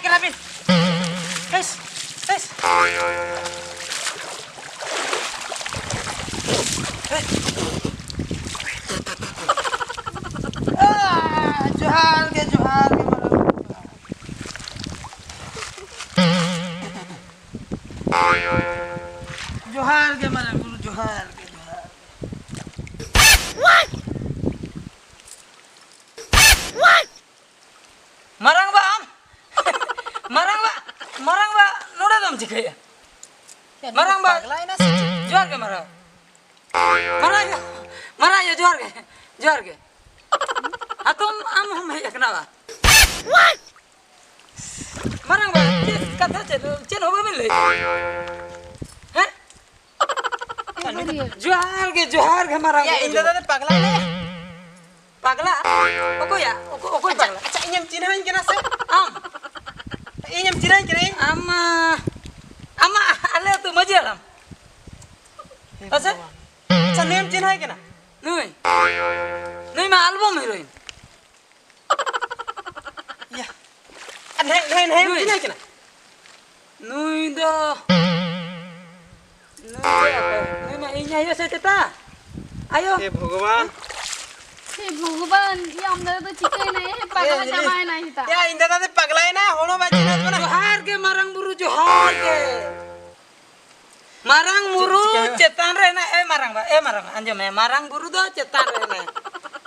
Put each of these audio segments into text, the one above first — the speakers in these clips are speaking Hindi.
kena bin. Guys. Johar ke mana guru Johar ke. What? Marang ba am? marang ba noda dam jikaya. Marang ba Johar ke marang. Marang ya Johar ke. Atum am hum hai kenapa? What? Marang ba kata chen hoba min lei. Hah? Johar ke marang. Ya indah tadi pagla na ya. Pagla? Oko pagla. Acha inyam cinahan kena se. Am. Inyam cinahan kena. Ama ale tu maji alam. Asa? Acha niyam cinahan kena. Nui ma album heroin. Ya. Niyam cinahan kena. Nui ma inya ayo saya teta. Ayo. हे भगवान हे भगवान ये आमदार तो चिके नहीं है पागल जमाए नहीं था या इंदा तदी पगला है ना होनो बाजी ना बना Johar ke marang buru Johar ke. Marang buru cetan rena marang anjom marang buru do cetan rena.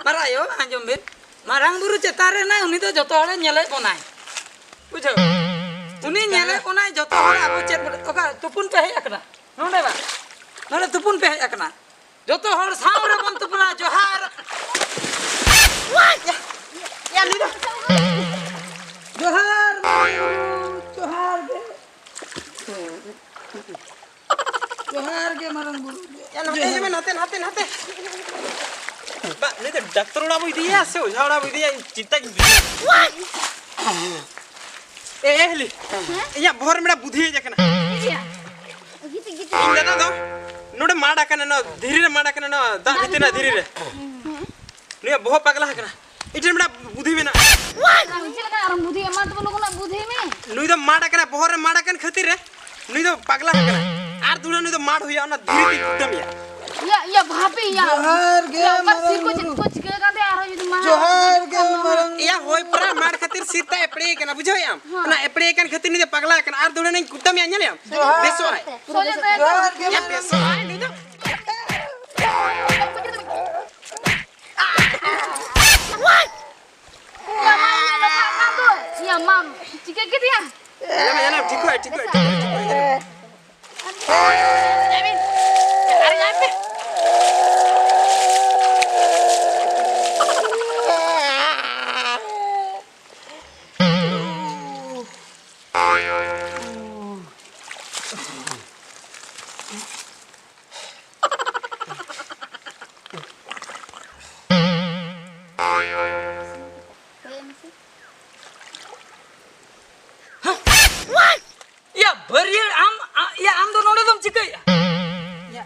Marayo anjom bin. Marang buru cetan rena uni do joto hore nyele konai. Bujho. Uni nyele konai joto hore abu cet oka tupun pe hej akna. Nonde ba. Nonde tupun pe hej akna. Joto hore saure bon tupuna Johar. या leader Johar ke marang buru. या नाते बा नहीं तो डॉक्टर उड़ा बुई दिया से उझाड़ा बुई दिया चिंता की ए हेली या भोर मेरा बुद्धि जकना गीत इन दादा दो नोडे माडा कने न धीरे रे माडा कने न दा नितना धीरे रे ने बहु पगला हकना इटे मेरा बुद्धि में ना चला आराम बुद्धि अम्मा तो लोगों ना बुद्धि में नुई तो माडा कने भोर रे माडा कने खातिर रे नुई तो पगला हकना आर दुना नुई तो माड होया ना धीरे धीरे एकदम या भाभी या Johar ke बस कुछ के कांदे आ रहा है मां Johar ke marang. या होय परा माड खातिर सीता एपड़ी कना बुझो याम ना एपड़ी कन खातिर नि पगला कन आर दुना नहीं कुटम या न्याम बेसो है सोले तो Johar ke या बेसो है नि तो या मां चिके के दिया या ना ठीक है अरे यहाँ पे Ya berier am do node dom chikai. Ya.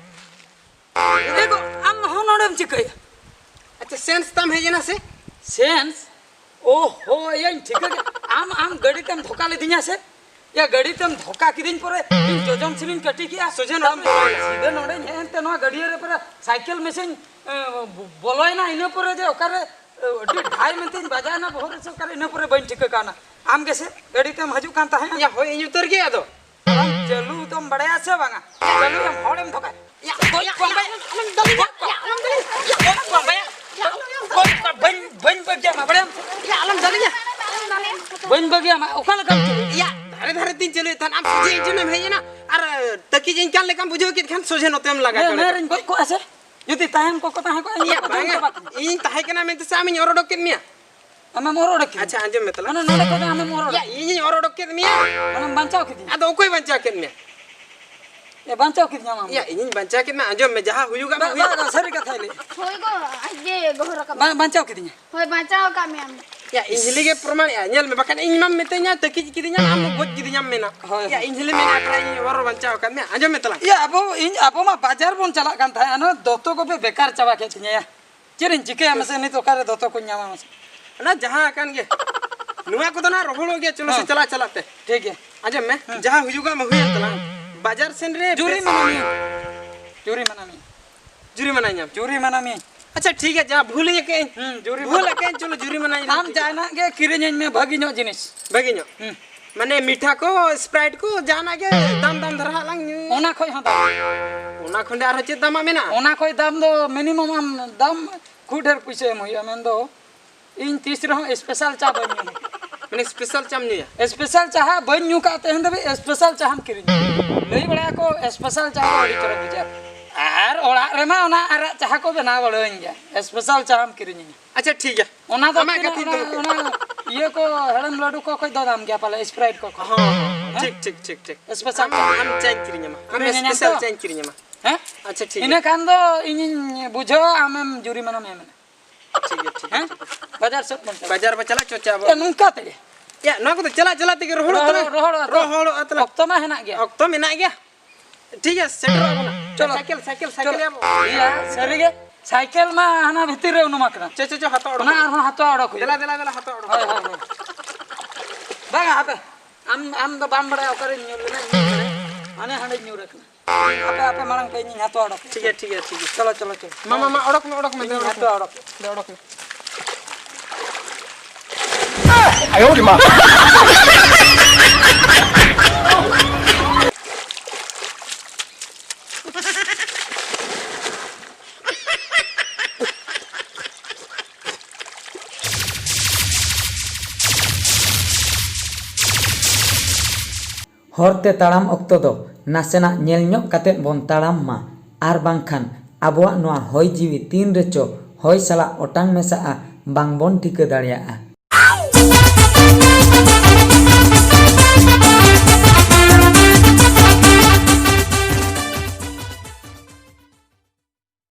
Dekho am ho node dom chikai. अच्छा सेंस तम है जना से Sense. ओहो ये ठीक है. am gadi tem धोखा ले दिया से. या गड़ी तम धोखा किदिन परे जोजम सिमिन कटी किया सोजन हम सीधे नोडे हेंते नो गड़िया रे परे साइकिल मशीन बोलोय ना इने परे जे ओकारे डी ढाई मिनट बजाय ना बहुत से ओकारे इने परे बन ठीक काना आम कैसे गड़ी तम हजू कान ता है या होय इन उतर गया तो चलू तुम बड़े से बांगा चलू हम होड़म धोखा या कोई कोन भाई बन बगिया मा बड़े या आलम दलिया बन बगिया मा ओकाल काम या धारे धारे दिन चले तन आप सोजे जने है ना अरे तकी जिन कान लेकम बुझो कि खान सोजे नतेम लगा मैं मेरन को ऐसे युति ताहन को ताहे को या बांगा इन ताहे केना में सामी ओरोडो के मिया हमें मोरो रखी अच्छा अंजम में तला ना नोडे को हमें मोरो या इन ओरोडो के मिया हम बंचाओ की दी अदो कोई बंचा के मिया ये बंचाओ की दी हम या इन बंचा के में अंजम में जहां हुयुगा में हुया बा सरी का थाले होय गो ये गोहरा का बंचाओ की दी होय बचाओ का में हम या इंजली के प्रमाण या नेल में बकन इन मम मेतenya तकी किदिnya हम गोज किदिnya मेना या इंजली में ना इन ओरो बंचा का में अंजम में तला ये अब मा बाजार बोन चला कान था ना दोतो को पे बेकार चबा के तिया चिरिन चिके हमसे नहीं तो करे दोतो को न्यामा मसे ना जहां कान गे नुआ को तो ना रोहड़ो गया चलो से चला चलाते ठीक है आजा मैं जहां हुजुगा मैं हुई तला बाजार सेन रे जुरी मनामी जुरी मनामी जुरी मनाई जुरी मनामी अच्छा ठीक है जा भूल के जुरी भूल के चलो जुरी मनाई आम जाना के किरिन में भागी नो जिनिस बगिनो माने मीठा को स्प्राइट को जाना के दाम दाम धरा लंग ओना खोय हदा ओना खंडे आरो चे दाम मेना ओना खोय दाम दो मिनिमम आम दाम खुडेर पैसे मय मेन दो इन 30 रहो स्पेशल चा बन्यू माने स्पेशल चाम निया स्पेशल चाह बन्यू का तेहन दबे स्पेशल चाह हम किरिन लई बड़ा को स्पेशल चाह ओडी तोरा बुझा आर ओड़ा रेमा ओना आरा चाह को बना बड़ोइन जा स्पेशल चाह हम किरिन अच्छा ठीक है ओना दो हमें कथि दो ओना ये को हड़म लड्डू को कोई दो दाम गया पाले स्प्राइट को हां ठीक ठीक ठीक ठीक स्पेशल हम चेंज करिन्या हम स्पेशल चेंज करिन्या हैं अच्छा ठीक इने कान दो इन बुझो आम जुरी मना में ठीक है ठीक हैं बाजार से बाजार पे चला चोचा ए नुका ते या ना को तो चला चला ते रोहड़ो रोहड़ो अतला तो में हेना गया तो मेना गया ठीक है सेट रहो ना चलो साइकिल साइकिल साइकिल या सरी गे साइकिल मा हना भीतर रे उनुमा करा चे हाथ ओड़ ना हाथ ओड़ को देला देला देला हाथ ओड़ हाय हाय बागा आपे आम दो बाम बड़ा करे न्यू लेना आने हंडे न्यू रखना आपे आपे मारंग पे नी हाथ ओड़ ठीक है ठीक है चलो चलो चलो मामा मामा ओड़क में हाथ ओड़ दे ओड़क में आयो रे मां हरते ताड़ाम अक्तो दो नासेना नेल ᱧᱚᱜ कातेत बोन ताड़ाम मा आर बांखान आबोआ नोआ होय जीवी तीन रेचो होय साला ओटांग मेसाआ बांग बोन ठिका दाड़ियाआ।